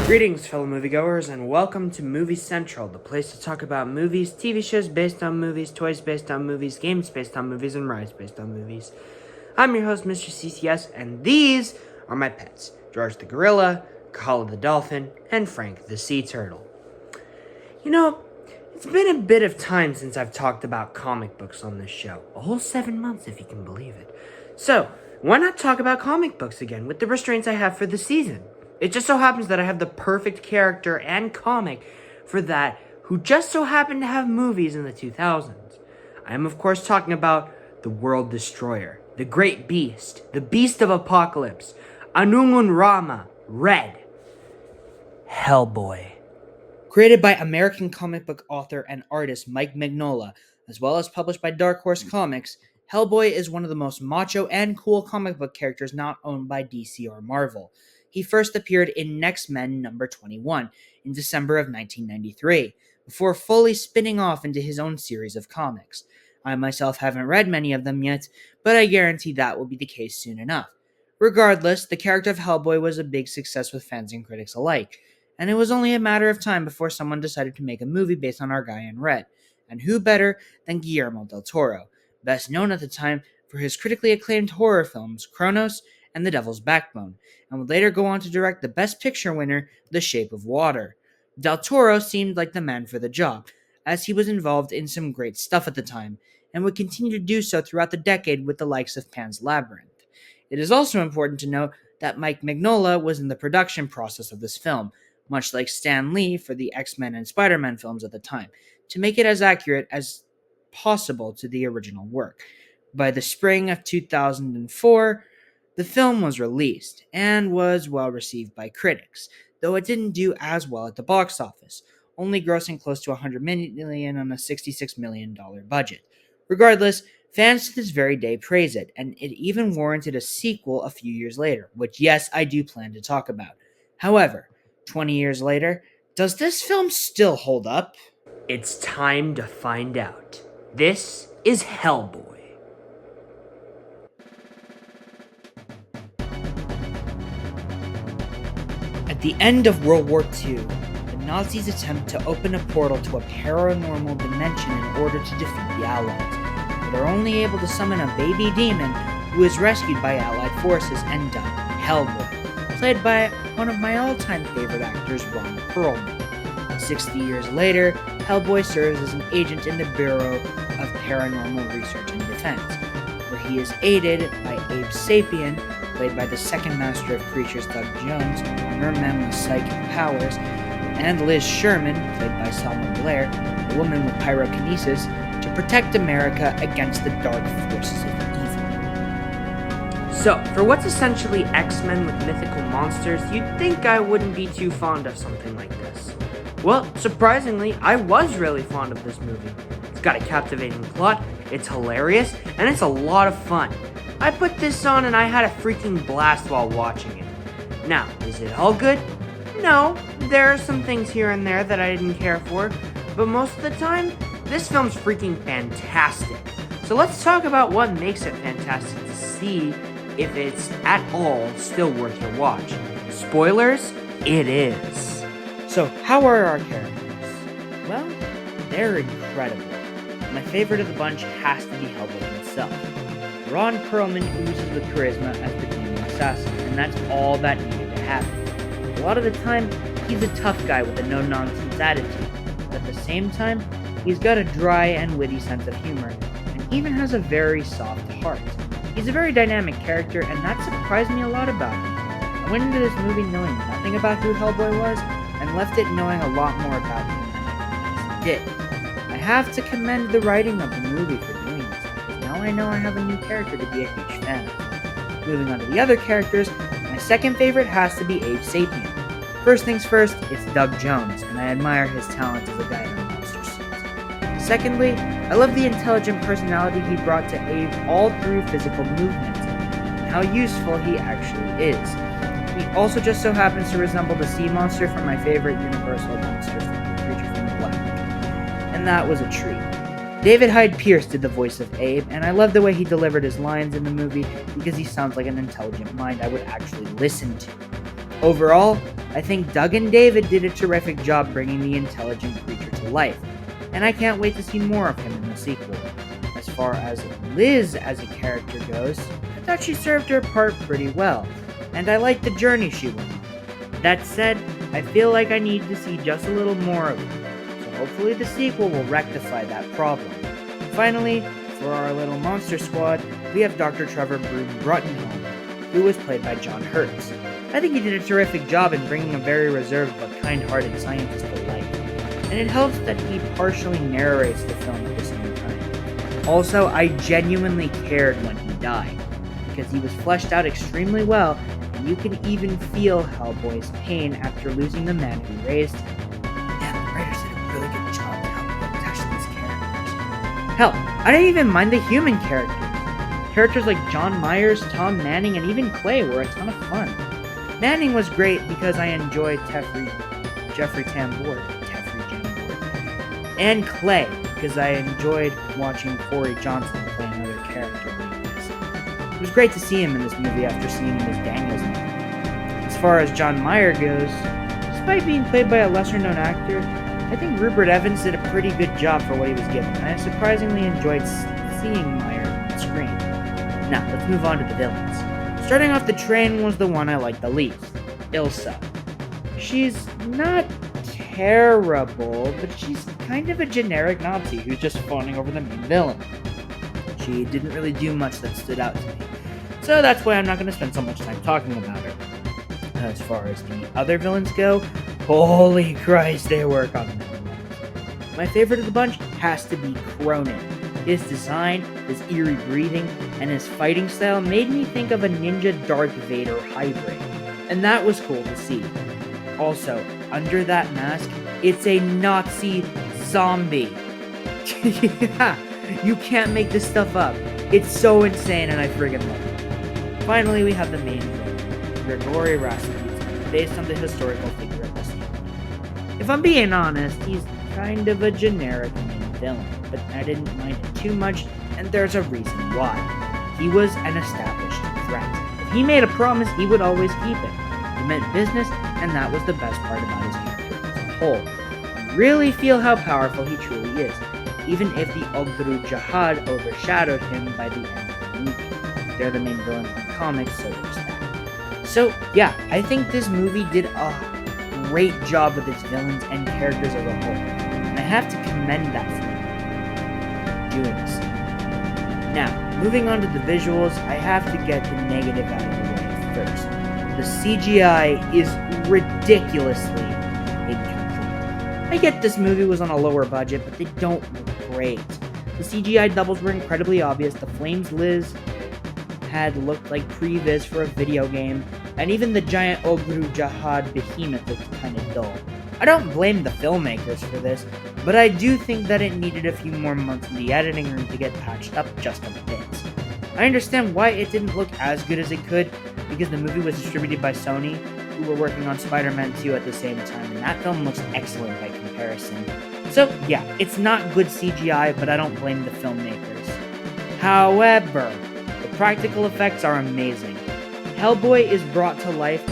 Greetings, fellow moviegoers, and welcome to Movie Central, the place to talk about movies, TV shows based on movies, toys based on movies, games based on movies, and rides based on movies. I'm your host, Mr. CCS, and these are my pets, George the Gorilla, Kala the Dolphin, and Frank the Sea Turtle. You know, it's been a bit of time since I've talked about comic books on this show. A whole 7 months, if you can believe it. So, why not talk about comic books again with the restraints I have for the season? It just so happens that I have the perfect character and comic for that who just so happened to have movies in the 2000s. I am of course talking about the World Destroyer, the Great Beast, the Beast of Apocalypse, Anungun Rama, Red, Hellboy. Created by American comic book author and artist Mike Mignola, as well as published by Dark Horse Comics, Hellboy is one of the most macho and cool comic book characters not owned by DC or Marvel. He first appeared in X-Men number 21 in December of 1993, before fully spinning off into his own series of comics. I myself haven't read many of them yet, but I guarantee that will be the case soon enough. Regardless, the character of Hellboy was a big success with fans and critics alike, and it was only a matter of time before someone decided to make a movie based on our guy in red. And who better than Guillermo del Toro, best known at the time for his critically acclaimed horror films Cronos and The Devil's Backbone, and would later go on to direct the Best Picture winner, The Shape of Water. Del Toro seemed like the man for the job, as he was involved in some great stuff at the time, and would continue to do so throughout the decade with the likes of Pan's Labyrinth. It is also important to note that Mike Mignola was in the production process of this film, much like Stan Lee for the X-Men and Spider-Man films at the time, to make it as accurate as possible to the original work. By the spring of 2004, the film was released and was well received by critics, though it didn't do as well at the box office, only grossing close to $100 million on a $66 million budget. Regardless, fans to this very day praise it, and it even warranted a sequel a few years later, which yes, I do plan to talk about. However, 20 years later, does this film still hold up? It's time to find out. This is Hellboy. At the end of World War II, the Nazis attempt to open a portal to a paranormal dimension in order to defeat the Allies, but are only able to summon a baby demon who is rescued by Allied forces and dubbed Hellboy, played by one of my all-time favorite actors, Ron Perlman. 60 years later, Hellboy serves as an agent in the Bureau of Paranormal Research and Defense, where he is aided by Abe Sapien, played by the second master of creatures Doug Jones, merman with psychic powers, and Liz Sherman, played by Selma Blair, a woman with pyrokinesis, to protect America against the dark forces of evil. So, for what's essentially X-Men with mythical monsters, you'd think I wouldn't be too fond of something like this. Well, surprisingly, I was really fond of this movie. It's got a captivating plot, it's hilarious, and it's a lot of fun. I put this on and I had a freaking blast while watching it. Now, is it all good? No, there are some things here and there that I didn't care for, but most of the time, this film's freaking fantastic. So let's talk about what makes it fantastic to see if it's at all still worth your watch. Spoilers, it is. So, how are our characters? Well, they're incredible. My favorite of the bunch has to be Hellboy himself. Ron Perlman oozes with charisma as the demon assassin, and that's all that needed to happen. A lot of the time, he's a tough guy with a no-nonsense attitude, but at the same time, he's got a dry and witty sense of humor, and even has a very soft heart. He's a very dynamic character, and that surprised me a lot about him. I went into this movie knowing nothing about who Hellboy was, and left it knowing a lot more about him than I did. I have to commend the writing of the movie for doing this, because now I know I have a new character to be a huge fan of. Moving on to the other characters, my second favorite has to be Abe Sapien. First things first, it's Doug Jones, and I admire his talent as a guy in a monster suit. Secondly, I love the intelligent personality he brought to Abe all through physical movement, and how useful he actually is. He also just so happens to resemble the sea monster from my favorite Universal monster film, The Creature from the Black. And that was a treat. David Hyde Pierce did the voice of Abe, and I love the way he delivered his lines in the movie because he sounds like an intelligent mind I would actually listen to. Overall, I think Doug and David did a terrific job bringing the intelligent creature to life, and I can't wait to see more of him in the sequel. As far as Liz as a character goes, I thought she served her part pretty well, and I liked the journey she went on. That said, I feel like I need to see just a little more of her, so hopefully the sequel will rectify that problem. Finally, for our little monster squad, we have Dr. Trevor Bruttenhelm, who was played by John Hurts. I think he did a terrific job in bringing a very reserved but kind-hearted scientist to life, and it helps that he partially narrates the film at the same time. Also, I genuinely cared when he died, because he was fleshed out extremely well, and you can even feel Hellboy's pain after losing the man who raised him. Yeah, the writers did a really good job of how they attached these characters. Hell, I didn't even mind the human characters. Characters like John Myers, Tom Manning, and even Clay were a ton of fun. Manning was great because I enjoyed Jeffrey Tambor, and Clay because I enjoyed watching Corey Johnson play another character like this. It was great to see him in this movie after seeing him as Daniel's movie. As far as John Mayer goes, despite being played by a lesser-known actor, I think Rupert Evans did a pretty good job for what he was given, and I surprisingly enjoyed seeing Mayer on screen. Now, let's move on to the villains. Starting off the train was the one I liked the least, Ilsa. She's not terrible, but she's kind of a generic Nazi who's just fawning over the main villain. She didn't really do much that stood out to me, so that's why I'm not going to spend so much time talking about her. As far as the other villains go, holy Christ, they work on them. My favorite of the bunch has to be Cronin. His design, his eerie breathing, and his fighting style made me think of a ninja Darth Vader hybrid, and that was cool to see. Also, under that mask, it's a Nazi zombie. Yeah, you can't make this stuff up. It's so insane and I friggin' love it. Finally, we have the main villain, Grigory Rasputin, based on the historical figure of the sequel. If I'm being honest, he's kind of a generic main villain, but I didn't mind it too much, and there's a reason why. He was an established threat. If he made a promise, he would always keep it. He meant business, and that was the best part about his character as a whole. You really feel how powerful he truly is, even if the Ogru Jihad overshadowed him by the end of the movie. They're the main villains in the comics, so there's that. So, yeah, I think this movie did a great job with its villains and characters as a whole, and I have to commend that for doing this. Now, moving on to the visuals, I have to get the negative out of the way first. The CGI is ridiculously incomplete. I get this movie was on a lower budget, but they don't look great. The CGI doubles were incredibly obvious, the flames Liz had looked like previs for a video game, and even the giant Ogru Jihad behemoth looked kind of dull. I don't blame the filmmakers for this, but I do think that it needed a few more months in the editing room to get patched up just a bit. I understand why it didn't look as good as it could, because the movie was distributed by Sony, who were working on Spider-Man 2 at the same time, and that film looks excellent by comparison. So yeah, it's not good CGI, but I don't blame the filmmakers. However, the practical effects are amazing. Hellboy is brought to life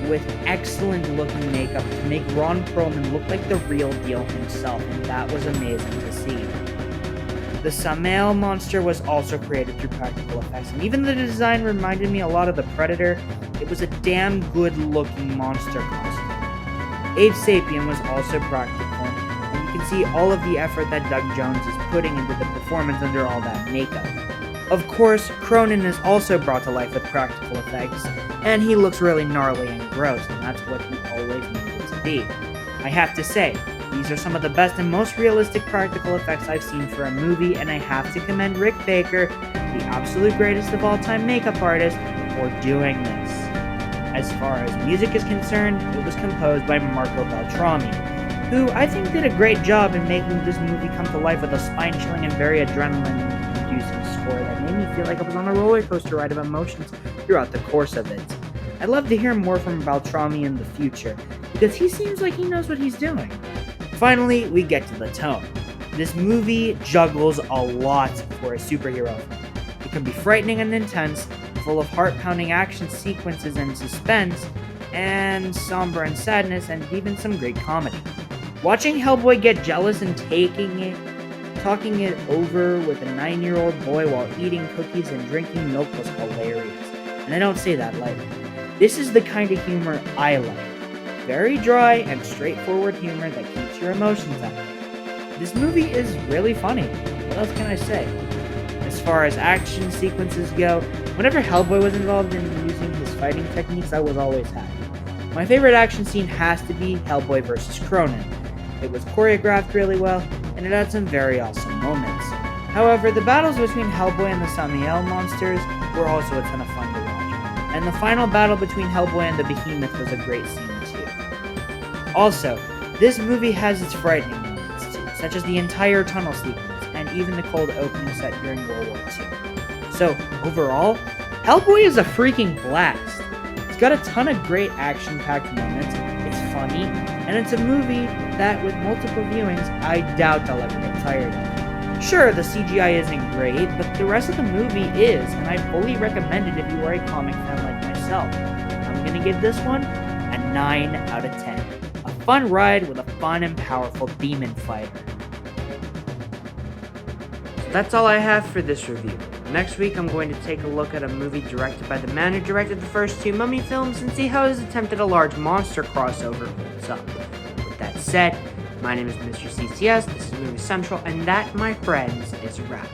with excellent looking makeup to make Ron Perlman look like the real deal himself, and that was amazing to see. The Samael monster was also created through practical effects, and even the design reminded me a lot of the Predator. It was a damn good looking monster costume. Abe Sapien was also practical, and you can see all of the effort that Doug Jones is putting into the performance under all that makeup. Of course, Cronin is also brought to life with practical effects, and he looks really gnarly and gross, and that's what he always needed to be. I have to say, these are some of the best and most realistic practical effects I've seen for a movie, and I have to commend Rick Baker, the absolute greatest of all-time makeup artist, for doing this. As far as music is concerned, it was composed by Marco Beltrami, who I think did a great job in making this movie come to life with a spine-chilling and very adrenaline-inducing score that made me feel like I was on a roller coaster ride of emotions throughout the course of it. I'd love to hear more from Beltrami in the future, because he seems like he knows what he's doing. Finally, we get to the tone. This movie juggles a lot for a superhero film. It can be frightening and intense, full of heart-pounding action sequences and suspense, and somber and sadness, and even some great comedy. Watching Hellboy get jealous and talking it over with a 9-year-old boy while eating cookies and drinking milk was hilarious. And I don't say that lightly. This is the kind of humor I like. Very dry and straightforward humor that keeps your emotions up. This movie is really funny. What else can I say? As far as action sequences go, whenever Hellboy was involved in using his fighting techniques, I was always happy. My favorite action scene has to be Hellboy vs. Cronin. It was choreographed really well, and it had some very awesome moments. However, the battles between Hellboy and the Samiel monsters were also a ton of fun to watch. And the final battle between Hellboy and the Behemoth was a great scene too. Also, this movie has its frightening moments too, such as the entire tunnel sequence, and even the cold opening set during World War II. So, overall, Hellboy is a freaking blast. It's got a ton of great action-packed moments, it's funny, and it's a movie that, with multiple viewings, I doubt I'll ever get tired of. Sure, the CGI isn't great, but the rest of the movie is, and I fully recommend it if you are a comic fan like myself. I'm gonna give this one a 9 out of 10. A fun ride with a fun and powerful demon fighter. That's all I have for this review. Next week, I'm going to take a look at a movie directed by the man who directed the first 2 Mummy films and see how his attempt at a large monster crossover holds up. With that said, my name is Mr. CCS, this is Movie Central, and that, my friends, is a wrap.